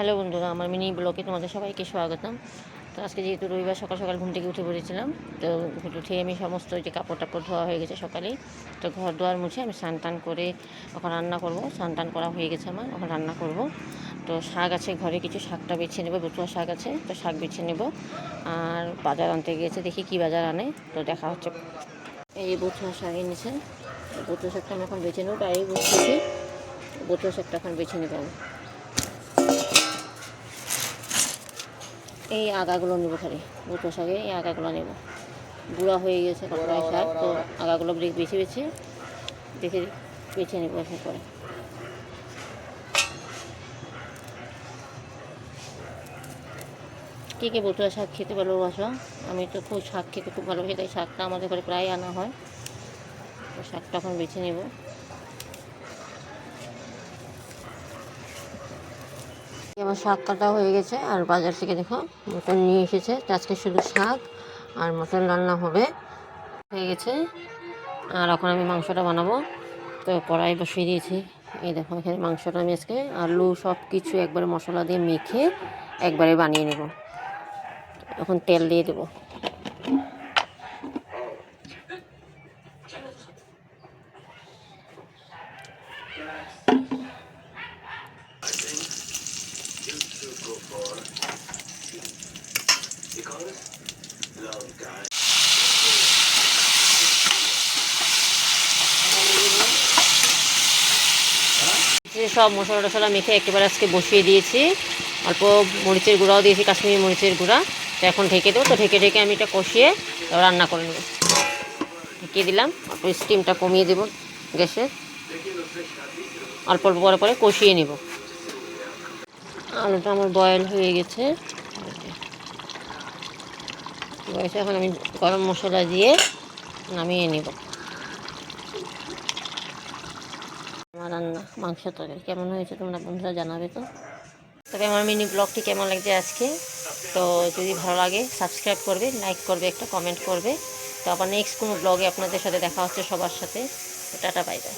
Hello বন্ধুরা, আমার mini ব্লগে তোমাদের সবাইকে স্বাগতম। তো আজকে যেহেতু রবিবার সকাল সকাল ঘুম থেকে উঠে পড়েছিলাম, তো উঠে আমি সমস্ত যে কাপড় টাপড় ধোয়া হয়ে গেছে সকালেই। তো ঘর দুয়ার মুছে আমি স্নান টান করে এখন রান্না করব। স্নান টান করা হয়ে গেছে আমার, এখন রান্না করব। তো শাক আছে ঘরে, কিছু শাকটা বেছে নেবো, বতুয়া শাক আছে, তো শাক বেছে নেব। আর বাজার আনতে গিয়েছে, দেখি কি বাজার আনে, তো দেখা হচ্ছে। এই বতুয়া শাক এনেছে, বতুয়া শাকটা আমি এখন বেছে নেবো, তাই বসেছি। বতুয়া শাকটা এখন বেছে নেবো আমি। এই আগাগুলো নেবো, খালি বতুয়া শাকে এই আগাগুলো নেব। বুড়া হয়ে গেছে কতটাই শাক, তো আগাগুলো বেছে বেছে দেখে বেছে নেবো এসে করে। কে কে বতুয়া শাক খেতে ভালোবাসো? আমি তো খুব শাক খেতে খুব ভালোবাসি, তাই শাকটা আমাদের ঘরে প্রায় আনা হয়। তো শাকটা এখন বেছে নেব। আমার শাক কাটা হয়ে গেছে, আর বাজার থেকে দেখো মটন নিয়ে এসেছে। আজকে শুধু শাক আর মটন রান্না হবে, হয়ে গেছে। আর এখন আমি মাংসটা বানাবো, তো কড়াই বসিয়ে দিয়েছি। এই দেখো, এখানে মাংসটা আমি আজকে আলু সব কিছু একবারে মশলা দিয়ে মেখে একবারে বানিয়ে নেব। এখন তেল দিয়ে দেবো। সব মশলা টশলা মেখে একেবারে আজকে বসিয়ে দিয়েছি। অল্প মরিচের গুঁড়াও দিয়েছি, কাশ্মীরি মরিচের গুঁড়া। তো এখন ঢেকে দেবো। তো ঢেকে ঢেকে আমি এটা কষিয়ে রান্না করে নেব। ঢেকে দিলাম, অল্প স্টিমটা কমিয়ে দেবো গ্যাসের। অল্প অল্প পরে পরে কষিয়ে নেব। আলুটা আমার বয়েল হয়ে গেছে, এখন আমি গরম মশলা দিয়ে নামিয়ে নেব। আমার রান্না মাংস তরকারি কেমন হয়েছে তোমরা বন্ধুরা জানাবে তো। তবে আমার মিনি ব্লগটি কেমন লাগছে আজকে, তো যদি ভালো লাগে সাবস্ক্রাইব করবে, লাইক করবে, একটা কমেন্ট করবে। তো আবার নেক্সট কোনো ব্লগে আপনাদের সাথে দেখা হচ্ছে সবার সাথে। Tata, bye bye.